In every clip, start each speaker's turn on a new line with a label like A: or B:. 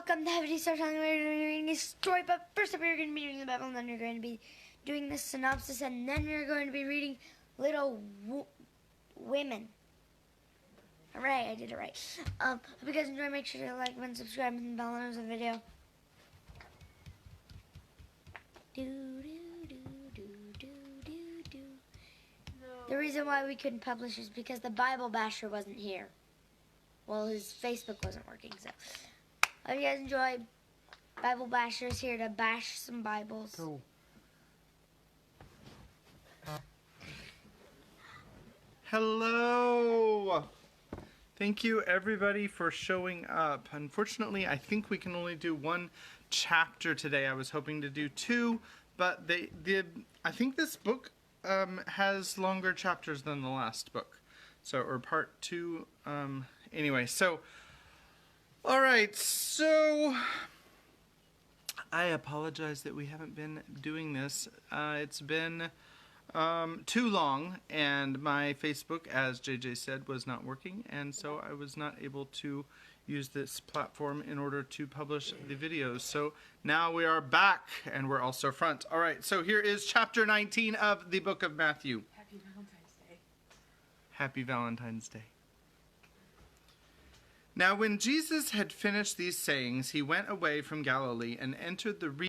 A: Welcome to Heavy Start Telling. We're going to be reading a story, but first up we're going to be reading the Bible, and then we're going to be doing the synopsis, and then we're going to be reading Little Women. Alright, I did it right. Hope you guys enjoy. Make sure to like and subscribe and bell on the video. The reason why we couldn't publish is because the Bible basher wasn't here. Well, his Facebook wasn't working, so hope you guys enjoy. Bible Basher's here to bash some Bibles.
B: Cool. Hello! Thank you everybody for showing up. Unfortunately, I think we can only do one chapter today. I was hoping to do two, but I think this book has longer chapters than the last book. So, or part two. Anyway, so, alright, so I apologize that we haven't been doing this. It's been too long, and my Facebook, as JJ said, was not working, and so I was not able to use this platform in order to publish the videos. So now we are back, and we're also front. Alright, so here is chapter 19 of the book of Matthew.
C: Happy Valentine's Day.
B: Happy Valentine's Day. Now when Jesus had finished these sayings, he went away from Galilee and entered the region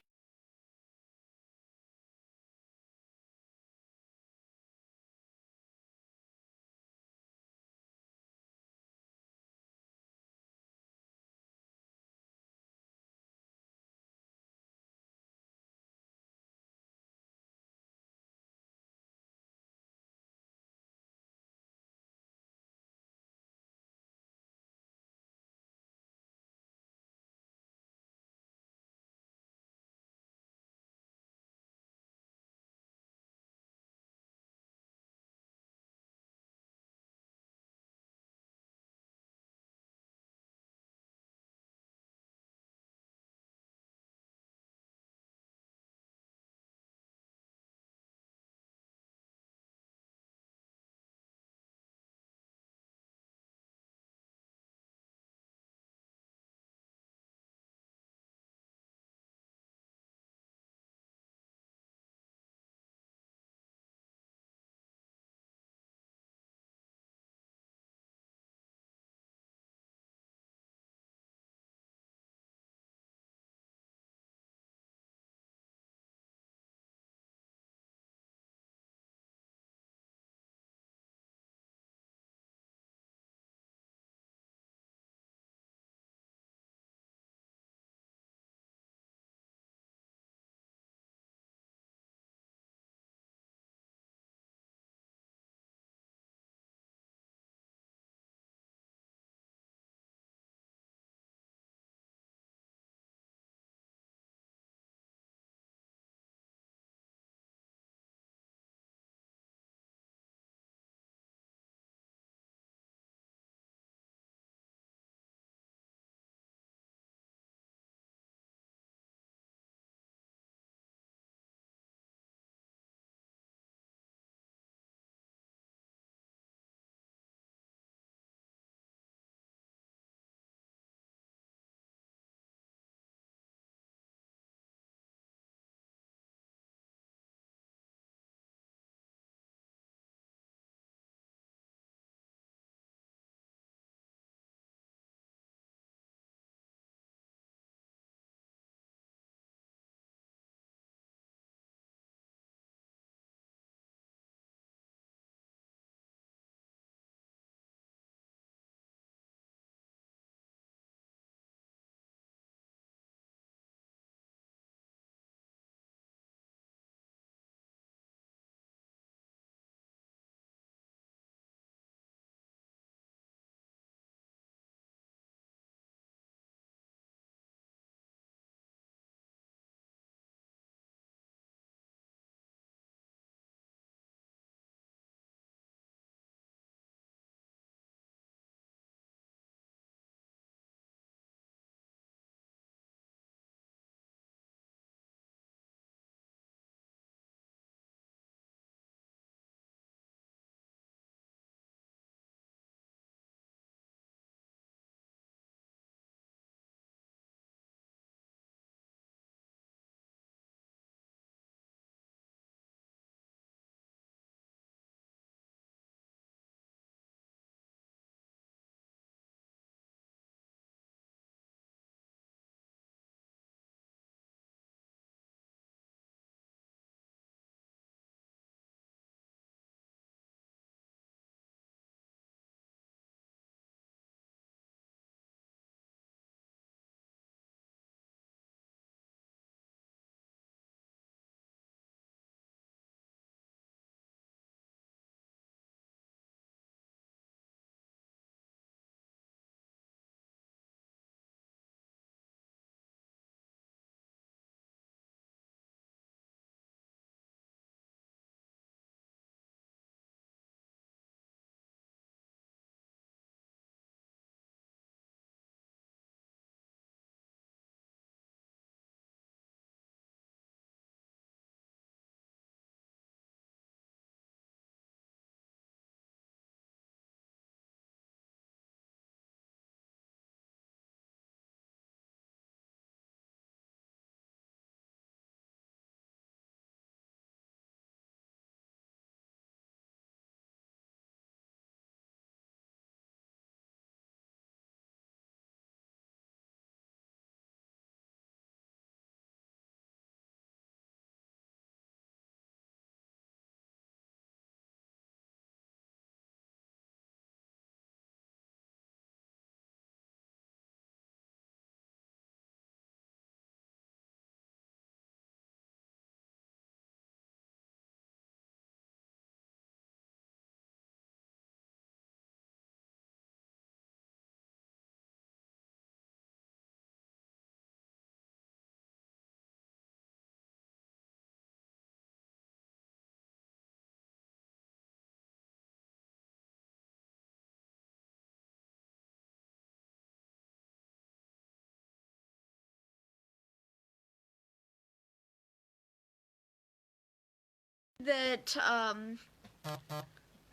C: that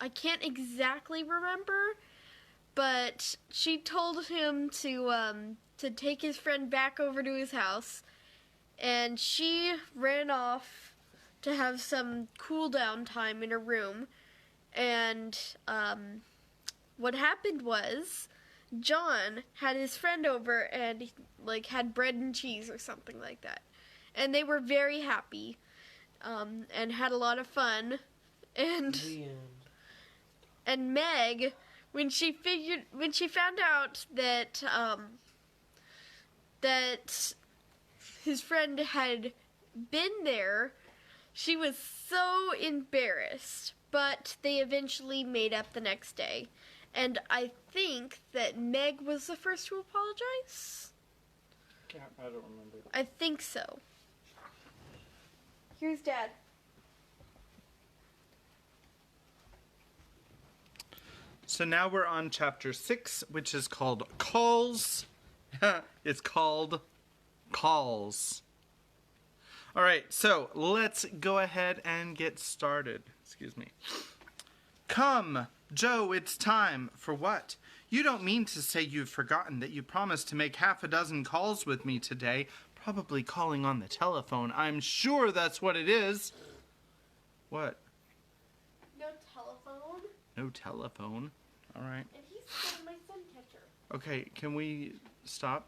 C: I can't exactly remember, but she told him to take his friend back over to his house, and she ran off to have some cool down time in her room. And what happened was John had his friend over and had bread and cheese or something like that, and they were very happy and had a lot of fun. And Meg, when she found out that that his friend had been there, she was so embarrassed. But they eventually made up the next day. And I think that Meg was the first to apologize.
B: Yeah, I don't remember.
C: I think so. Here's Dad.
B: So now we're on chapter 6, which is called Calls. It's called Calls. All right, so let's go ahead and get started. Excuse me. Come, Joe, it's time. For what? You don't mean to say you've forgotten that you promised to make half a dozen calls with me today, probably calling on the telephone. I'm sure that's what it is. What?
C: No telephone.
B: No telephone? All right.
C: And he's still my sun catcher.
B: Okay, can we stop?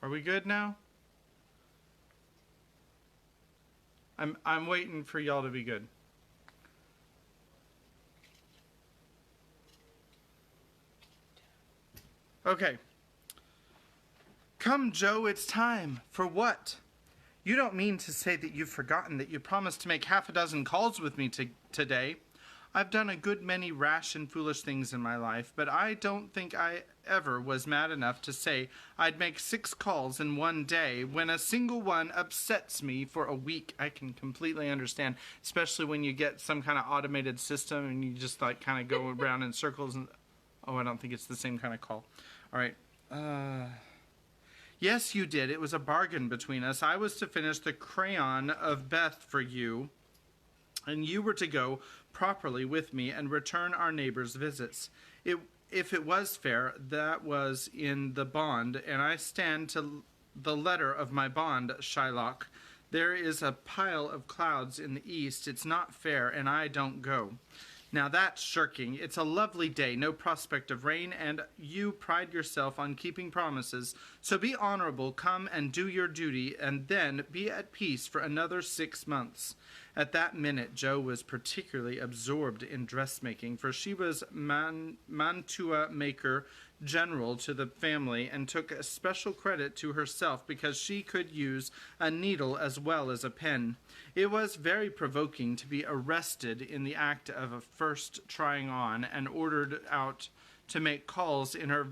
B: Are we good now? I'm waiting for y'all to be good. Okay. Come, Joe, it's time. For what? You don't mean to say that you've forgotten that you promised to make half a dozen calls with me today. I've done a good many rash and foolish things in my life, but I don't think I ever was mad enough to say I'd make 6 calls in one day when a single one upsets me for a week. I can completely understand, especially when you get some kind of automated system and you just kind of go around in circles. And oh, I don't think it's the same kind of call. All right. Yes, you did. It was a bargain between us. I was to finish the Crayon of Beth for you, and you were to go properly with me and return our neighbors' visits. If it was fair, that was in the bond, and I stand to the letter of my bond, Shylock. There is a pile of clouds in the east. It's not fair, and I don't go. Now that's shirking. It's a lovely day, no prospect of rain, and you pride yourself on keeping promises. So be honorable, come and do your duty, and then be at peace for another 6 months. At that minute, Jo was particularly absorbed in dressmaking, for she was mantua maker general to the family and took special credit to herself because she could use a needle as well as a pen. It was very provoking to be arrested in the act of a first trying on and ordered out to make calls in her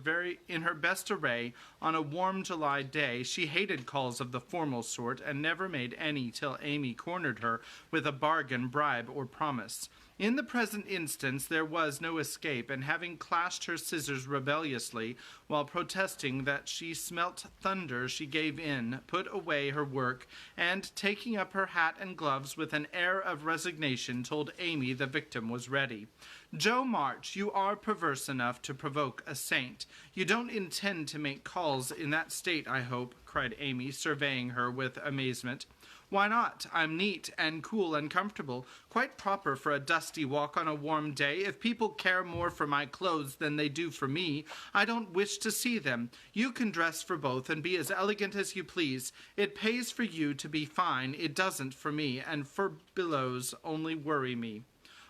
B: best array on a warm July day. She hated calls of the formal sort and never made any till Amy cornered her with a bargain, bribe, or promise. In the present instance, there was no escape, and having clashed her scissors rebelliously, while protesting that she smelt thunder, she gave in, put away her work, and, taking up her hat and gloves with an air of resignation, told Amy the victim was ready. Jo March, you are perverse enough to provoke a saint. You don't intend to make calls in that state, I hope, cried Amy, surveying her with amazement. Why not? I'm neat and cool and comfortable, quite proper for a dusty walk on a warm day. If people care more for my clothes than they do for me, I don't wish to see them. You can dress for both and be as elegant as you please. It pays for you to be fine. It doesn't for me, and furbelows only worry me.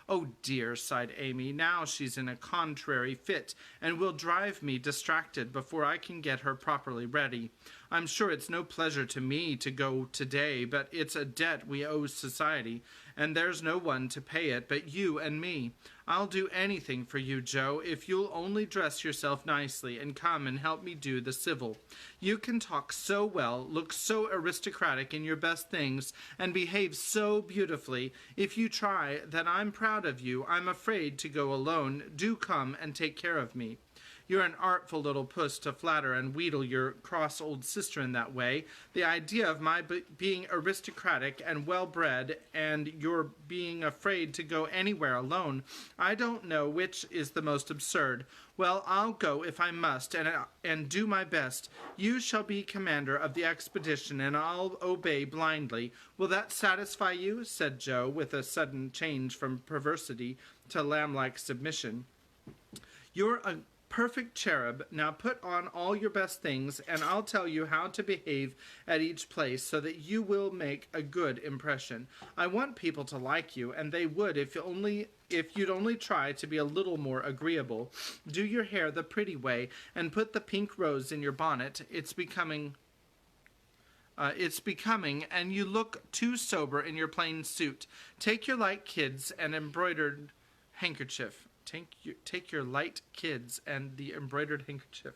B: Oh dear, sighed Amy, now she's in a contrary fit, and will drive me distracted before I can get her properly ready. I'm sure it's no pleasure to me to go today, but it's a debt we owe society, and there's no one to pay it but you and me. I'll do anything for you, Jo, if you'll only dress yourself nicely and come and help me do the civil. You can talk so well, look so aristocratic in your best things, and behave so beautifully. If you try, that I'm proud of you. I'm afraid to go alone. Do come and take care of me. You're an artful little puss to flatter and wheedle your cross old sister in that way. The idea of my being aristocratic and well-bred and your being afraid to go anywhere alone, I don't know which is the most absurd. Well, I'll go if I must, and do my best. You shall be commander of the expedition, and I'll obey blindly. Will that satisfy you?" said Joe, with a sudden change from perversity to lamb-like submission. "You're a perfect cherub. Now put on all your best things, and I'll tell you how to behave at each place so that you will make a good impression. I want people to like you, and they would if you'd only try to be a little more agreeable. Do your hair the pretty way, and put the pink rose in your bonnet. It's becoming, and you look too sober in your plain suit. Take your light kids and embroidered handkerchief. Take your light kids and the embroidered handkerchief.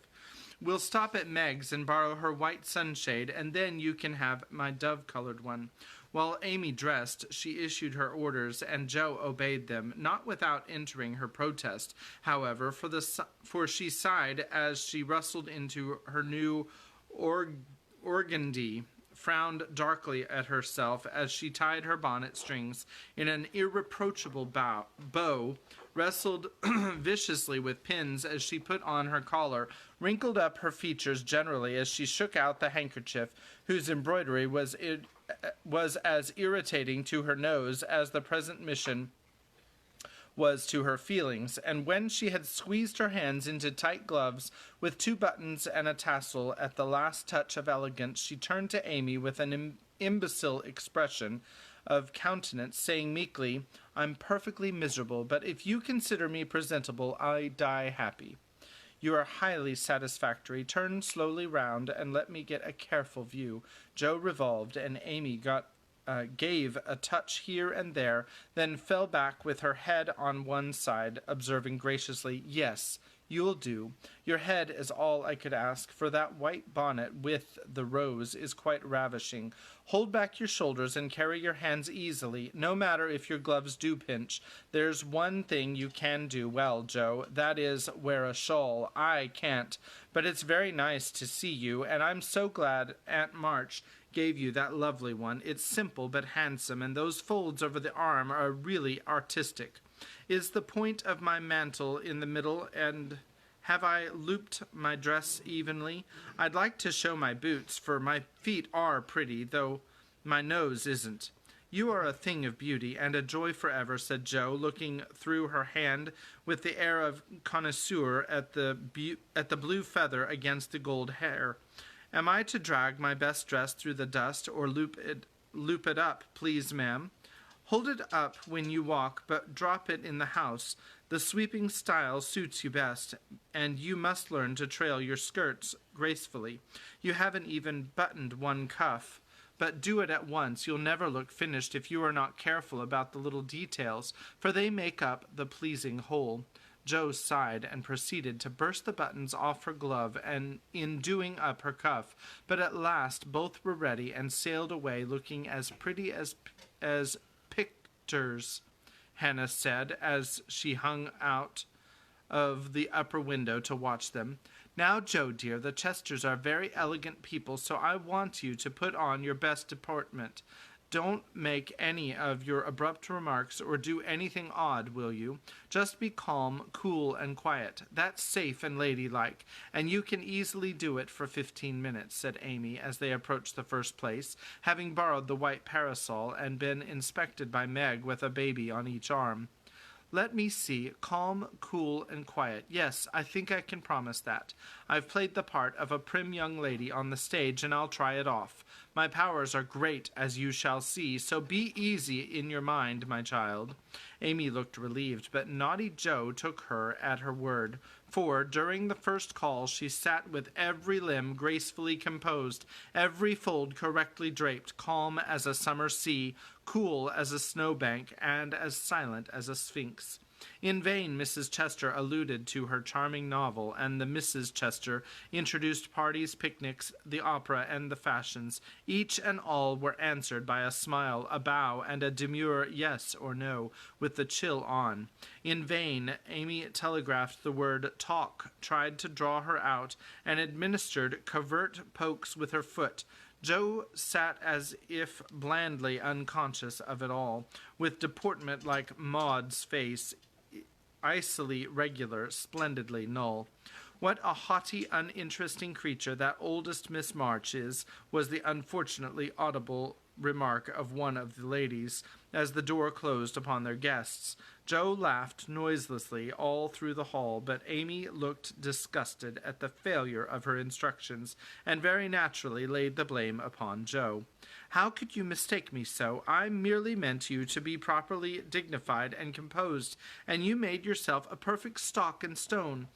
B: We'll stop at Meg's and borrow her white sunshade, and then you can have my dove-colored one." While Amy dressed, she issued her orders, and Joe obeyed them, not without entering her protest, however, for she sighed as she rustled into her new organdy, frowned darkly at herself as she tied her bonnet strings in an irreproachable bow, wrestled viciously with pins as she put on her collar, wrinkled up her features generally as she shook out the handkerchief, whose embroidery was as irritating to her nose as the present mission was to her feelings, and when she had squeezed her hands into tight gloves with 2 buttons and a tassel at the last touch of elegance, she turned to Amy with an imbecile expression of countenance, saying meekly, "I'm perfectly miserable, but if you consider me presentable, I die happy." "You are highly satisfactory. Turn slowly round and let me get a careful view." Joe revolved, and Amy gave a touch here and there, then fell back with her head on one side, observing graciously, "Yes, you'll do. Your head is all I could ask, for that white bonnet with the rose is quite ravishing. Hold back your shoulders and carry your hands easily, no matter if your gloves do pinch. There's one thing you can do well, Joe, that is, wear a shawl. I can't, but it's very nice to see you, and I'm so glad Aunt March gave you that lovely one. It's simple but handsome, and those folds over the arm are really artistic. Is the point of my mantle in the middle, and have I looped my dress evenly? I'd like to show my boots, for my feet are pretty, though my nose isn't." "You are a thing of beauty, and a joy forever," said Joe, looking through her hand with the air of connoisseur at the blue feather against the gold hair. "Am I to drag my best dress through the dust, or loop it up, please, ma'am?" "Hold it up when you walk, but drop it in the house. The sweeping style suits you best, and you must learn to trail your skirts gracefully. You haven't even buttoned one cuff. But do it at once. You'll never look finished if you are not careful about the little details, for they make up the pleasing whole." Joe sighed and proceeded to burst the buttons off her glove and in doing up her cuff, but at last both were ready and sailed away looking as pretty as pictures, Hannah said as she hung out of the upper window to watch them. "Now, Joe, dear, the Chesters are very elegant people, so I want you to put on your best deportment. Don't make any of your abrupt remarks or do anything odd, will you? Just be calm, cool, and quiet. That's safe and ladylike, and you can easily do it for 15 minutes, said Amy as they approached the first place, having borrowed the white parasol and been inspected by Meg with a baby on each arm. "Let me see. Calm, cool, and quiet. Yes, I think I can promise that. I've played the part of a prim young lady on the stage, and I'll try it off. My powers are great, as you shall see, so be easy in your mind, my child." Amy looked relieved, but naughty Joe took her at her word, for during the first call she sat with every limb gracefully composed, every fold correctly draped, calm as a summer sea, cool as a snowbank, and as silent as a sphinx. In vain Mrs. Chester alluded to her charming novel, and the Mrs. Chester introduced parties, picnics, the opera, and the fashions. Each and all were answered by a smile, a bow, and a demure yes or no, with the chill on. In vain Amy telegraphed the word talk, tried to draw her out, and administered covert pokes with her foot. Jo sat as if blandly unconscious of it all, with deportment like Maud's face, icily regular, splendidly null. What a haughty, uninteresting creature that oldest Miss March is, was the unfortunately audible remark of one of the ladies, as the door closed upon their guests. Jo laughed noiselessly all through the hall, but Amy looked disgusted at the failure of her instructions, and very naturally laid the blame upon Jo. "How could you mistake me so? I merely meant you to be properly dignified and composed, and you made yourself a perfect stock and stone.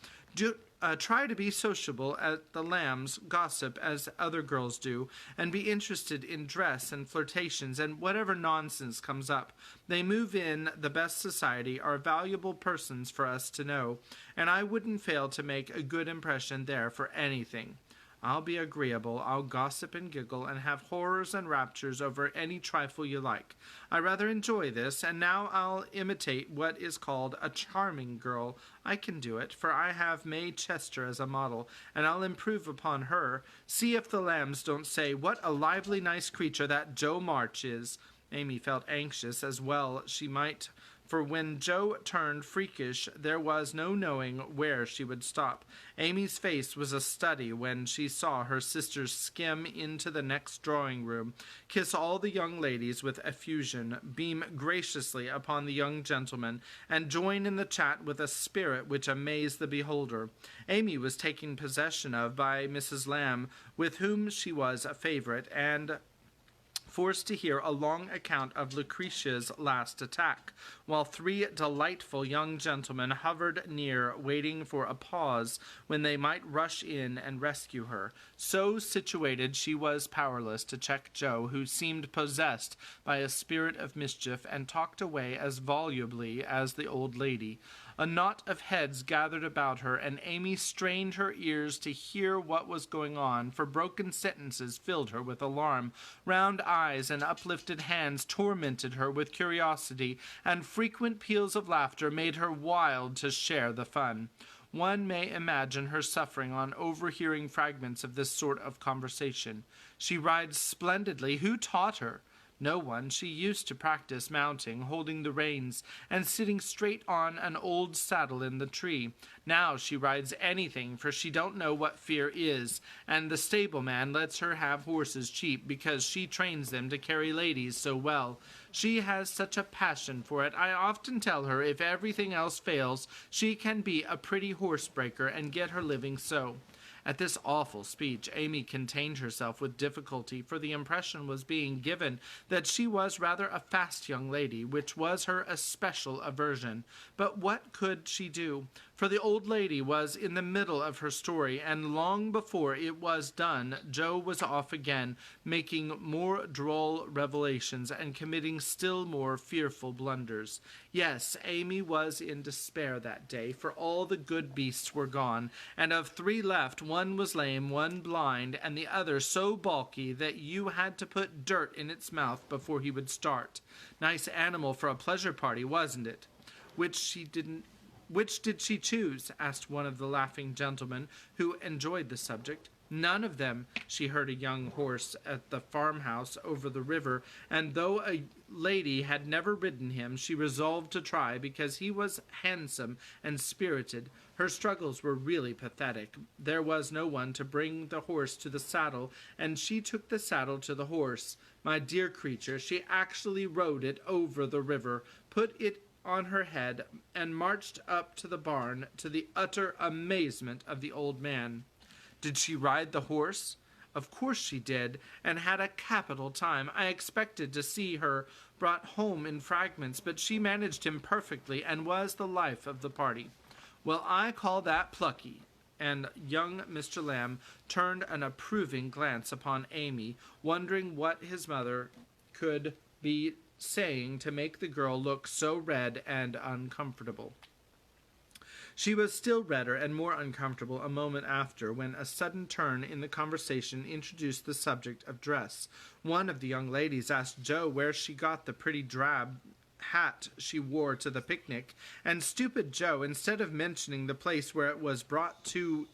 B: Try to be sociable at the Lambs, gossip as other girls do, and be interested in dress and flirtations and whatever nonsense comes up. They move in the best society, are valuable persons for us to know, and I wouldn't fail to make a good impression there for anything. I'll be agreeable, I'll gossip and giggle, and have horrors and raptures over any trifle you like. I rather enjoy this, and now I'll imitate what is called a charming girl. I can do it, for I have May Chester as a model, and I'll improve upon her. See if the Lambs don't say, 'What a lively nice creature that Jo March is.'" Amy felt anxious, as well she might, for when Jo turned freakish there was no knowing where she would stop. Amy's face was a study when she saw her sisters skim into the next drawing-room, kiss all the young ladies with effusion, beam graciously upon the young gentlemen, and join in the chat with a spirit which amazed the beholder. Amy was taken possession of by Mrs. Lamb, with whom she was a favourite, and forced to hear a long account of Lucretia's last attack, while three delightful young gentlemen hovered near, waiting for a pause when they might rush in and rescue her. So situated, she was powerless to check Jo, who seemed possessed by a spirit of mischief, and talked away as volubly as the old lady. A knot of heads gathered about her, and Amy strained her ears to hear what was going on, for broken sentences filled her with alarm. Round eyes and uplifted hands tormented her with curiosity, and frequent peals of laughter made her wild to share the fun. One may imagine her suffering on overhearing fragments of this sort of conversation. She rides splendidly. Who taught her? No one. She used to practice mounting, holding the reins, and sitting straight on an old saddle in the tree. Now she rides anything, for she don't know what fear is, and the stableman lets her have horses cheap because she trains them to carry ladies so well. She has such a passion for it. I often tell her if everything else fails, she can be a pretty horsebreaker and get her living so. At this awful speech, Amy contained herself with difficulty, for the impression was being given that she was rather a fast young lady, which was her especial aversion. But what could she do? For the old lady was in the middle of her story, and long before it was done, Jo was off again, making more droll revelations and committing still more fearful blunders. Yes, Amy was in despair that day, for all the good beasts were gone, and of three left, one was lame, one blind, and the other so balky that you had to put dirt in its mouth before he would start. Nice animal for a pleasure party, wasn't it? Which did she choose? Asked one of the laughing gentlemen, who enjoyed the subject. None of them. She heard a young horse at the farmhouse over the river, and though a lady had never ridden him, she resolved to try, because he was handsome and spirited. Her struggles were really pathetic. There was no one to bring the horse to the saddle, and she took the saddle to the horse. My dear creature, she actually rode it over the river, put it on her head, and marched up to the barn, to the utter amazement of the old man. Did she ride the horse? Of course she did, and had a capital time. I expected to see her brought home in fragments, but she managed him perfectly, and was the life of the party. Well, I call that plucky. And young Mr. Lamb turned an approving glance upon Amy, wondering what his mother could be saying to make the girl look so red and uncomfortable. She was still redder and more uncomfortable a moment after, when a sudden turn in the conversation introduced the subject of dress. One of the young ladies asked Jo where she got the pretty drab hat she wore to the picnic, and stupid Jo, instead of mentioning the place where it was bought 2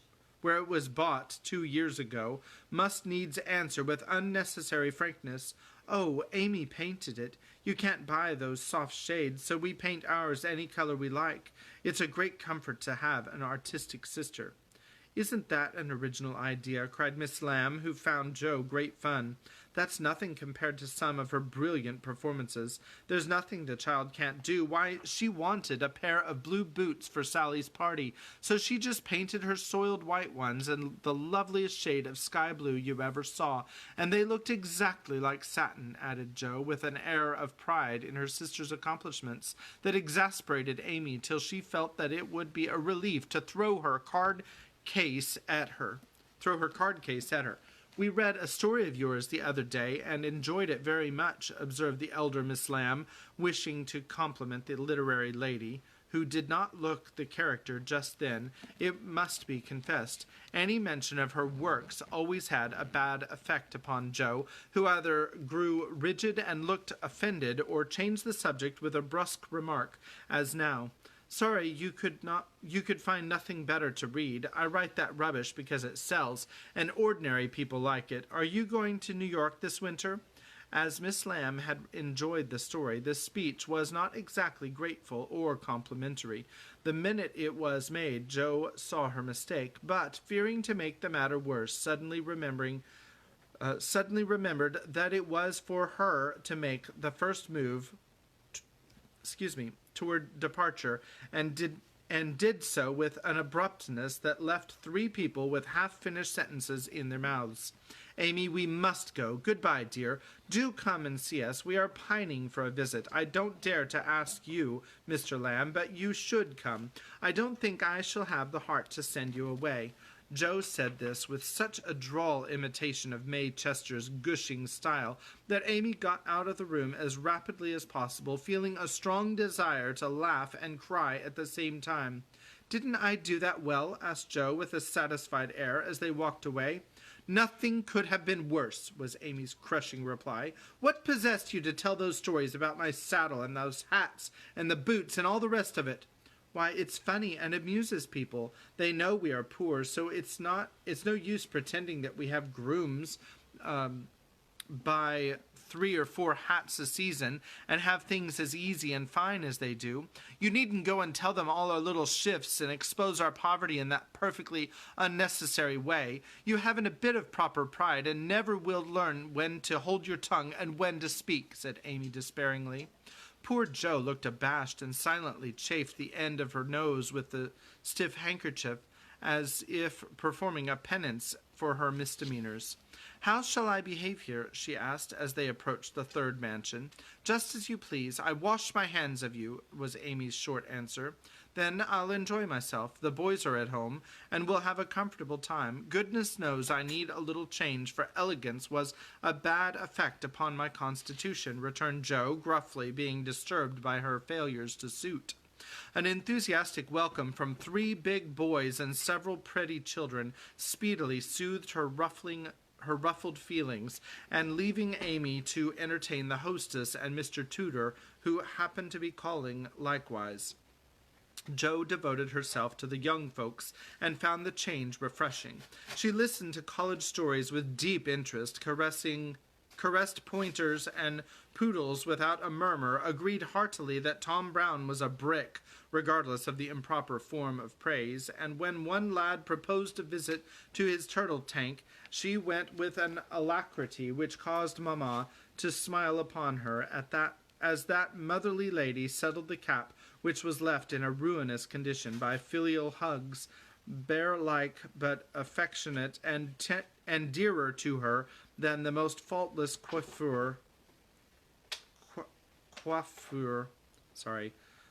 B: years ago, must needs answer with unnecessary frankness, "Oh, Amy painted it. You can't buy those soft shades, so we paint ours any color we like. It's a great comfort to have an artistic sister." "Isn't that an original idea?" cried Miss Lamb, who found Jo great fun. "That's nothing compared to some of her brilliant performances. There's nothing the child can't do. Why, she wanted a pair of blue boots for Sally's party, so she just painted her soiled white ones in the loveliest shade of sky blue you ever saw, and they looked exactly like satin," added Jo, with an air of pride in her sister's accomplishments that exasperated Amy till she felt that it would be a relief to throw her card case at her. "We read a story of yours the other day and enjoyed it very much," observed the elder Miss Lamb, wishing to compliment the literary lady, who did not look the character just then, it must be confessed. Any mention of her works always had a bad effect upon Jo, who either grew rigid and looked offended, or changed the subject with a brusque remark, as now. "Sorry you could find nothing better to read. I write that rubbish because it sells, and ordinary people like it. Are you going to New York this winter?" As Miss Lamb had enjoyed the story, this speech was not exactly grateful or complimentary. The minute it was made, Jo saw her mistake, but, fearing to make the matter worse, suddenly remembered that it was for her to make the first move toward departure, and did so with an abruptness that left three people with half-finished sentences in their mouths. "Amy, we must go. Goodbye, dear. Do come and see us. We are pining for a visit. I don't dare to ask you, Mr. Lamb, but you should come. I don't think I shall have the heart to send you away." Jo said this with such a droll imitation of May Chester's gushing style that Amy got out of the room as rapidly as possible, feeling a strong desire to laugh and cry at the same time. "Didn't I do that well?" asked Jo with a satisfied air as they walked away. "Nothing could have been worse," was Amy's crushing reply. "What possessed you to tell those stories about my saddle and those hats and the boots and all the rest of it?" "Why, it's funny and amuses people. They know we are poor, so it's no use pretending that we have grooms, buy 3 or 4 hats a season, and have things as easy and fine as they do. You needn't go and tell them all our little shifts and expose our poverty in that perfectly unnecessary way. You haven't a bit of proper pride, and never will learn when to hold your tongue and when to speak," said Amy despairingly. Poor Jo looked abashed and silently chafed the end of her nose with the stiff handkerchief, as if performing a penance for her misdemeanors. "How shall I behave here?" she asked as they approached the third mansion. "Just as you please. I wash my hands of you," was Amy's short answer. "Then I'll enjoy myself. The boys are at home, and we'll have a comfortable time. Goodness knows I need a little change, for elegance was a bad effect upon my constitution," returned Jo, gruffly, being disturbed by her failures to suit. An enthusiastic welcome from 3 big boys and several pretty children speedily soothed her ruffled feelings, and leaving Amy to entertain the hostess and Mr. Tudor, who happened to be calling likewise, Jo devoted herself to the young folks and found the change refreshing. She listened to college stories with deep interest, caressed pointers and poodles without a murmur, agreed heartily that Tom Brown was a brick, regardless of the improper form of praise, and when one lad proposed a visit to his turtle tank, she went with an alacrity which caused Mamma to smile upon her as that motherly lady settled the cap which was left in a ruinous condition by filial hugs, bear-like but affectionate and dearer to her than the most faultless coiffure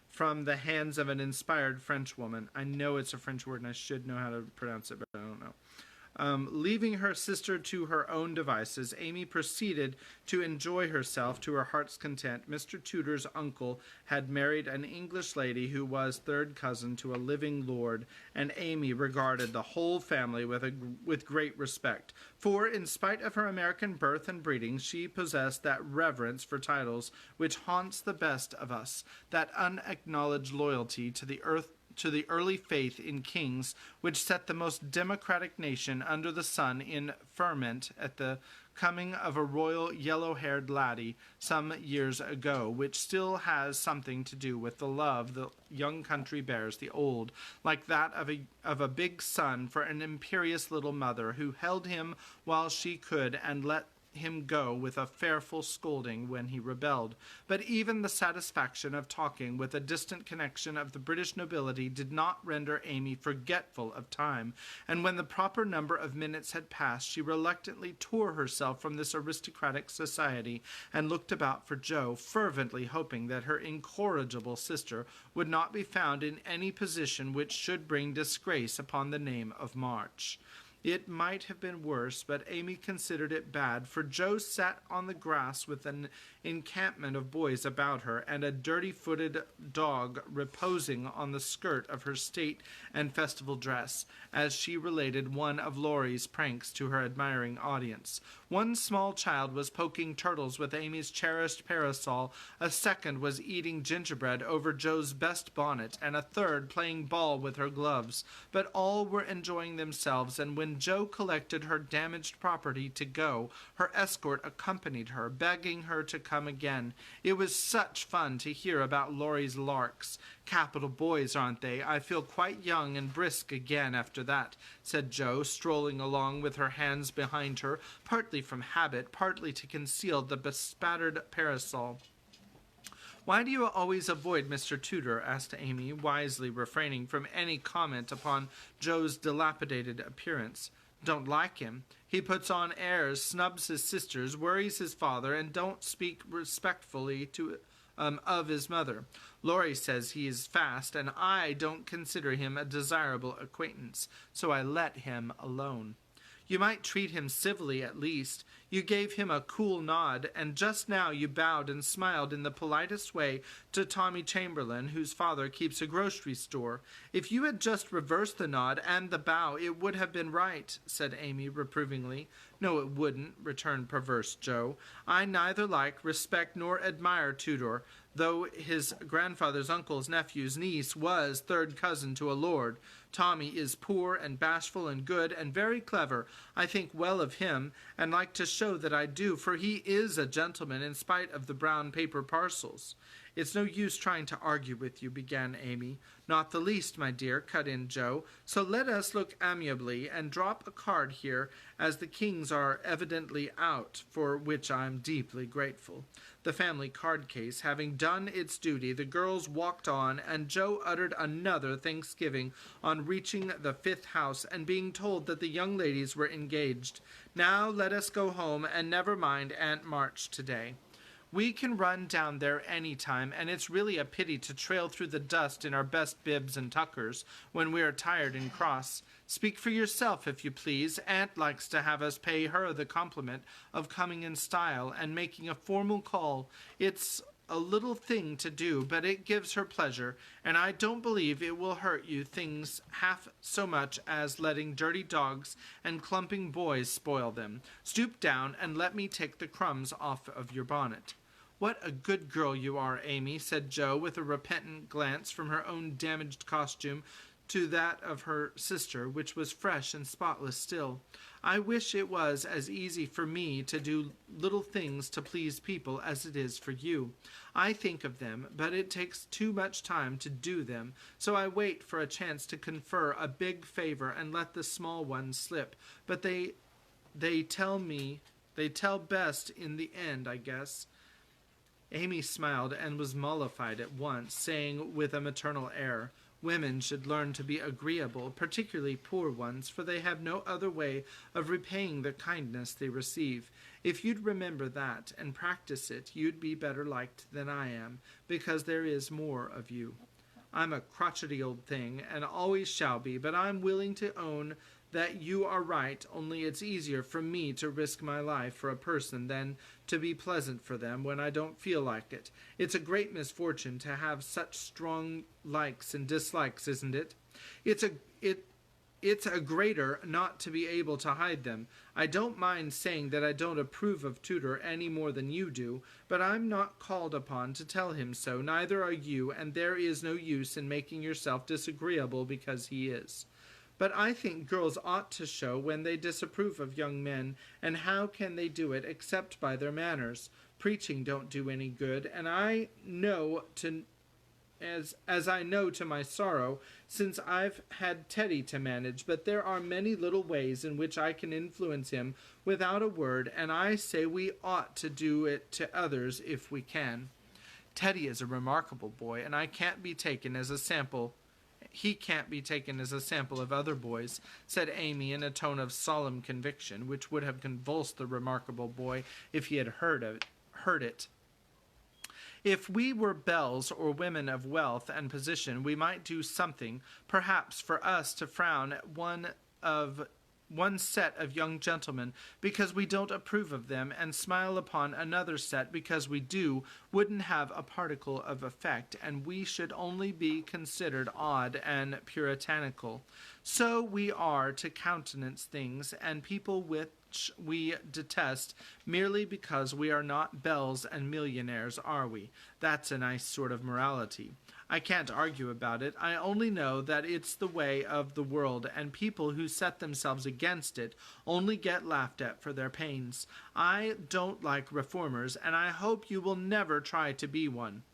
B: from the hands of an inspired French woman. I know it's a French word and I should know how to pronounce it, but I don't know. Leaving her sister to her own devices, Amy proceeded to enjoy herself to her heart's content. Mr. Tudor's uncle had married an English lady who was third cousin to a living lord, and Amy regarded the whole family with great respect, for, in spite of her American birth and breeding, she possessed that reverence for titles which haunts the best of us, that unacknowledged loyalty to the early faith in kings which set the most democratic nation under the sun in ferment at the coming of a royal yellow-haired laddie some years ago, which still has something to do with the love the young country bears the old, like that of a big son for an imperious little mother who held him while she could and let him go with a fearful scolding when he rebelled. But even the satisfaction of talking with a distant connection of the British nobility did not render Amy forgetful of time, and when the proper number of minutes had passed, she reluctantly tore herself from this aristocratic society and looked about for Joe, fervently hoping that her incorrigible sister would not be found in any position which should bring disgrace upon the name of March. It might have been worse, but Amy considered it bad, for Joe sat on the grass with an encampment of boys about her, and a dirty-footed dog reposing on the skirt of her state and festival dress, as she related one of Laurie's pranks to her admiring audience. One small child was poking turtles with Amy's cherished parasol, a second was eating gingerbread over Joe's best bonnet, and a third playing ball with her gloves. But all were enjoying themselves, and when Joe collected her damaged property to go, her escort accompanied her, begging her to come again. It was such fun to hear about Laurie's larks. Capital boys, aren't they? I feel quite young and brisk again after that, said Joe, strolling along with her hands behind her, partly from habit, partly to conceal the bespattered parasol. "Why do you always avoid Mr. Tudor?" asked Amy, wisely refraining from any comment upon Joe's dilapidated appearance. "Don't like him. He puts on airs, snubs his sisters, worries his father, and don't speak respectfully of his mother. Laurie says he is fast, and I don't consider him a desirable acquaintance, so I let him alone." "You might treat him civilly at least. You gave him a cool nod, and just now you bowed and smiled in the politest way to Tommy Chamberlain, whose father keeps a grocery store. If you had just reversed the nod and the bow, it would have been right," said Amy reprovingly. "No, it wouldn't," returned perverse Joe. "I neither like, respect, nor admire Tudor, though his grandfather's uncle's nephew's niece was third cousin to a lord. Tommy is poor and bashful and good and very clever. I think well of him, and like to show that I do, for he is a gentleman in spite of the brown paper parcels." "It's no use trying to argue with you," began Amy. "Not the least, my dear," cut in Joe. "So let us look amiably and drop a card here, as the kings are evidently out, for which I am deeply grateful." The family card case having done its duty, the girls walked on, and Joe uttered another thanksgiving on reaching the fifth house and being told that the young ladies were engaged. "Now let us go home and never mind Aunt March today. We can run down there any time, and it's really a pity to trail through the dust in our best bibs and tuckers when we are tired and cross. Speak for yourself, if you please. Aunt likes to have us pay her the compliment of coming in style and making a formal call. It's a little thing to do, but it gives her pleasure, and I don't believe it will hurt you things half so much as letting dirty dogs and clumping boys spoil them. Stoop down and let me take the crumbs off of your bonnet." "What a good girl you are, Amy," said Joe, with a repentant glance from her own damaged costume to that of her sister, which was fresh and spotless still. "I wish it was as easy for me to do little things to please people as it is for you. I think of them, but it takes too much time to do them, so I wait for a chance to confer a big favor and let the small ones slip. But they tell best in the end, I guess." Amy smiled and was mollified at once, saying with a maternal air, "Women should learn to be agreeable, particularly poor ones, for they have no other way of repaying the kindness they receive. If you'd remember that and practice it, you'd be better liked than I am, because there is more of you. I'm a crotchety old thing, and always shall be, but I'm willing to own that you are right, only it's easier for me to risk my life for a person than to be pleasant for them when I don't feel like it. It's a great misfortune to have such strong likes and dislikes, isn't it? It's a greater not to be able to hide them. I don't mind saying that I don't approve of Tudor any more than you do, but I'm not called upon to tell him so, neither are you, and there is no use in making yourself disagreeable because he is. But I think girls ought to show when they disapprove of young men, and how can they do it except by their manners? Preaching don't do any good, and I know as I know to my sorrow, since I've had Teddy to manage, but there are many little ways in which I can influence him without a word, and I say we ought to do it to others if we can. Teddy is a remarkable boy, and I can't be taken as a sample. He can't be taken as a sample of other boys, said Amy in a tone of solemn conviction, which would have convulsed the remarkable boy if he had heard it. If we were belles or women of wealth and position, we might do something, perhaps, for us to frown at one set of young gentlemen because we don't approve of them, and smile upon another set because we do, wouldn't have a particle of effect, and we should only be considered odd and puritanical. So we are to countenance things and people which we detest merely because we are not belles and millionaires, are we? That's a nice sort of morality. I can't argue about it. I only know that it's the way of the world, and people who set themselves against it only get laughed at for their pains. I don't like reformers, and I hope you will never try to be one.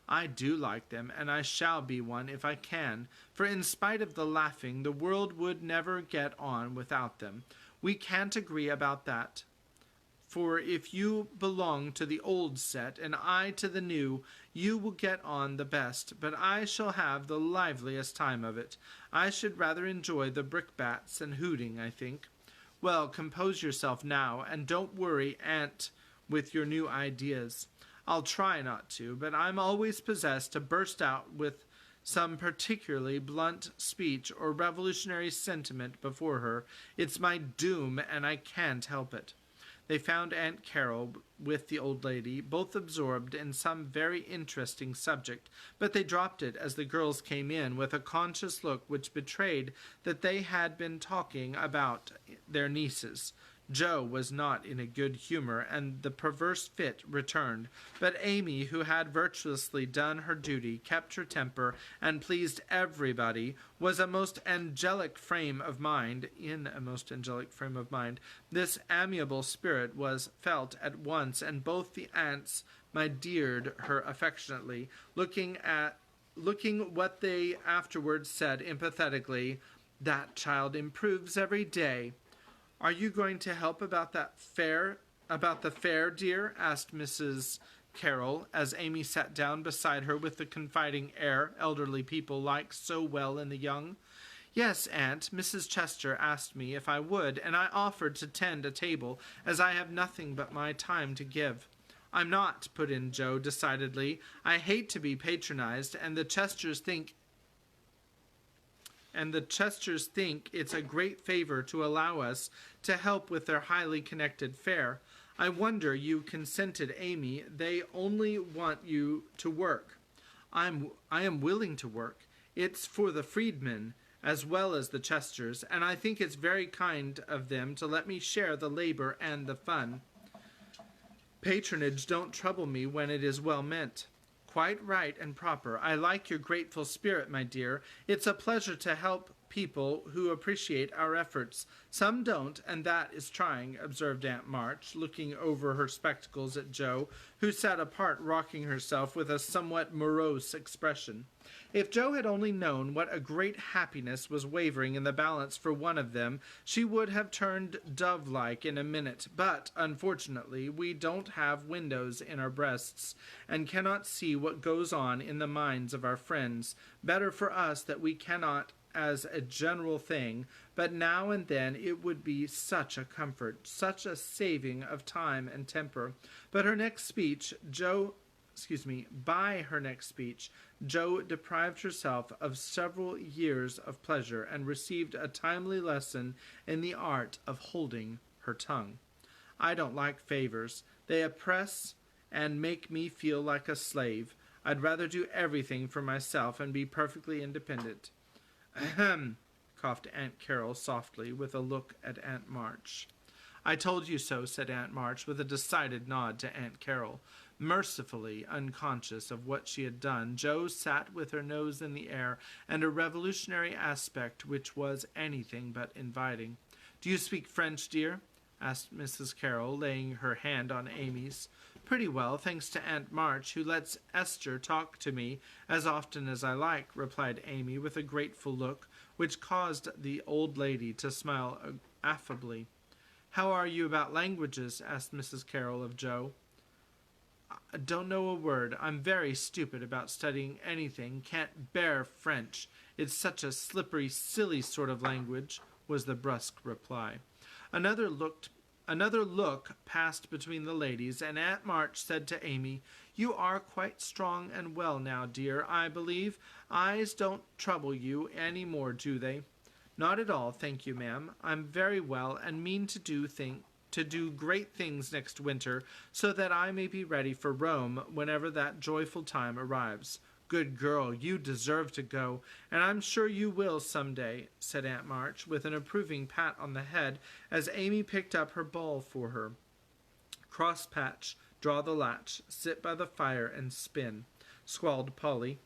B: I do like them, and I shall be one if I can, for in spite of the laughing, the world would never get on without them. We can't agree about that. For if you belong to the old set, and I to the new, you will get on the best, but I shall have the liveliest time of it. I should rather enjoy the brickbats and hooting, I think. Well, compose yourself now, and don't worry Aunt with your new ideas. I'll try not to, but I'm always possessed to burst out with some particularly blunt speech or revolutionary sentiment before her. It's my doom, and I can't help it. They found Aunt Carol with the old lady, both absorbed in some very interesting subject, but they dropped it as the girls came in with a conscious look which betrayed that they had been talking about their nieces. Joe was not in a good humor, and the perverse fit returned, but Amy, who had virtuously done her duty, kept her temper, and pleased everybody, was in a most angelic frame of mind. This amiable spirit was felt at once, and both the aunts my-deared her affectionately, looking what they afterwards said emphatically, "That child improves every day." "Are you going to help about the fair, dear?" asked Mrs. Carroll, as Amy sat down beside her with the confiding air elderly people like so well in the young. "Yes, Aunt, Mrs. Chester asked me if I would, and I offered to tend a table, as I have nothing but my time to give." "I'm not," put in Joe decidedly. "I hate to be patronized, and the Chesters think it's a great favor to allow us to help with their highly connected fair. I wonder you consented, Amy. They only want you to work." I am willing to work. It's for the freedmen as well as the Chesters, and I think it's very kind of them to let me share the labor and the fun. Patronage don't trouble me when it is well meant. Quite right and proper. I like your grateful spirit, my dear. It's a pleasure to help people who appreciate our efforts. Some don't, and that is trying, observed Aunt March, looking over her spectacles at Joe, who sat apart rocking herself with a somewhat morose expression. If Joe had only known what a great happiness was wavering in the balance for one of them, she would have turned dove-like in a minute, but, unfortunately, we don't have windows in our breasts, and cannot see what goes on in the minds of our friends. Better for us that we cannot as a general thing, but now and then it would be such a comfort, such a saving of time and temper. But her next speech, Joe by her next speech, Jo deprived herself of several years of pleasure and received a timely lesson in the art of holding her tongue. I don't like favors. They oppress and make me feel like a slave. I'd rather do everything for myself and be perfectly independent. Ahem, coughed Aunt Carol softly, with a look at Aunt March. I told you so, said Aunt March, with a decided nod to Aunt Carol. Mercifully unconscious of what she had done, Jo sat with her nose in the air and a revolutionary aspect which was anything but inviting. Do you speak French, dear? Asked Mrs. Carroll, laying her hand on Amy's. Pretty well, thanks to Aunt March, who lets Esther talk to me as often as I like, replied Amy, with a grateful look, which caused the old lady to smile affably. How are you about languages? Asked Mrs. Carroll of Jo. I don't know a word. I'm very stupid about studying anything. Can't bear French. It's such a slippery, silly sort of language, was the brusque reply. Another look passed between the ladies, and Aunt March said to Amy, You are quite strong and well now, dear, I believe. Eyes don't trouble you any more, do they? Not at all, thank you, ma'am. I'm very well and mean to do great things next winter, so that I may be ready for Rome whenever that joyful time arrives. Good girl, you deserve to go, and I'm sure you will some day, said Aunt March, with an approving pat on the head as Amy picked up her ball for her. Cross patch, draw the latch, sit by the fire and spin, squalled Polly,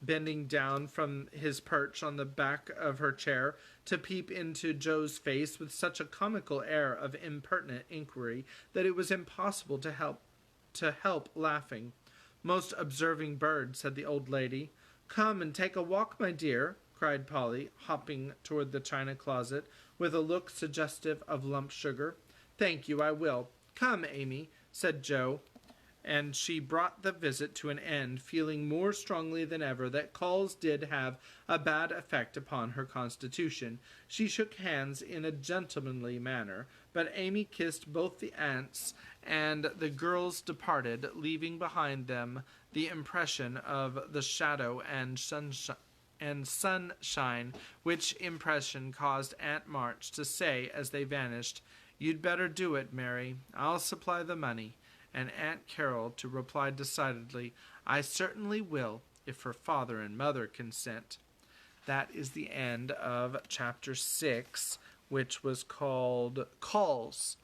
B: bending down from his perch on the back of her chair to peep into Jo's face with such a comical air of impertinent inquiry that it was impossible to help laughing. Most observing bird, said the old lady. Come and take a walk, my dear, cried Polly, hopping toward the china closet with a look suggestive of lump sugar. Thank you, I will. Come, Amy, said Jo, and she brought the visit to an end, feeling more strongly than ever that calls did have a bad effect upon her constitution. She shook hands in a gentlemanly manner, but Amy kissed both the aunts, and the girls departed, leaving behind them the impression of the shadow and sunshine, which impression caused Aunt March to say as they vanished, You'd better do it, Mary. I'll supply the money. And Aunt Carol to reply decidedly, I certainly will, if her father and mother consent. That is the end of Chapter 6, which was called Calls.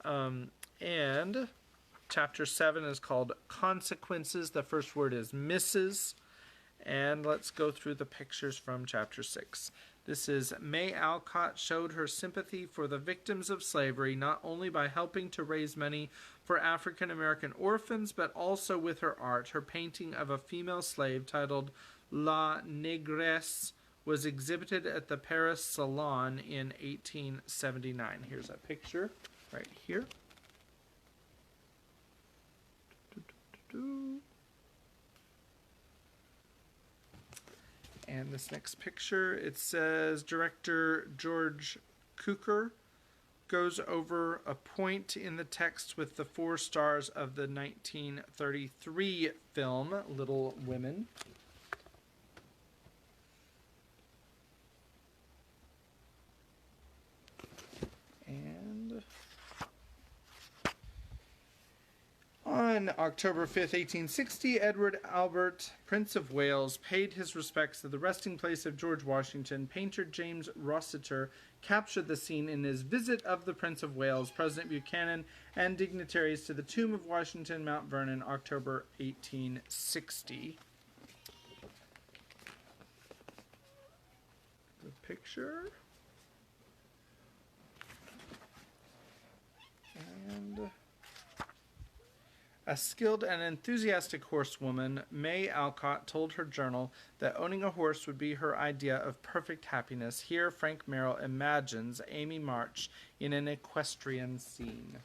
B: And Chapter 7 is called Consequences. The first word is Mrs. And let's go through the pictures from Chapter 6. This is May Alcott showed her sympathy for the victims of slavery not only by helping to raise money for African American orphans, but also with her art. Her painting of a female slave titled La Négresse was exhibited at the Paris Salon in 1879. Here's a picture right here. And this next picture, it says director George Cukor goes over a point in the text with the 4 stars of the 1933 film Little Women. And on October 5th, 1860, Edward Albert, Prince of Wales, paid his respects to the resting place of George Washington. Painter James Rossiter captured the scene in his Visit of the Prince of Wales, President Buchanan, and dignitaries to the tomb of Washington, Mount Vernon, October 1860. The picture. And a skilled and enthusiastic horsewoman, May Alcott told her journal that owning a horse would be her idea of perfect happiness. Here, Frank Merrill imagines Amy March in an equestrian scene.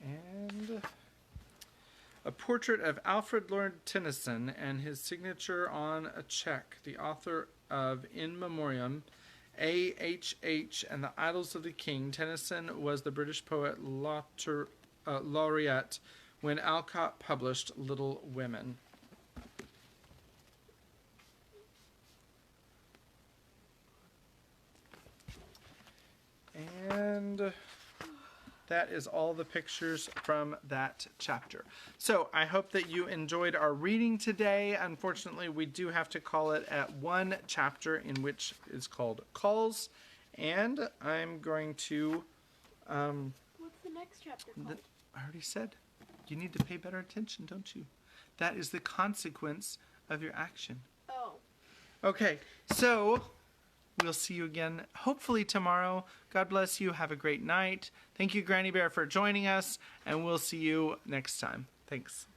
B: And a portrait of Alfred Lord Tennyson and his signature on a check. The author of In Memoriam A.H.H. and the Idylls of the King. Tennyson was the British poet laureate when Alcott published Little Women. And that is all the pictures from that chapter. So I hope that you enjoyed our reading today. Unfortunately, we do have to call it at one chapter in which is called Calls. And I'm going to...
C: What's the next chapter called?
B: I already said. You need to pay better attention, don't you? That is the consequence of your action.
C: Oh.
B: Okay, so... we'll see you again, hopefully tomorrow. God bless you. Have a great night. Thank you, Granny Bear, for joining us, and we'll see you next time. Thanks.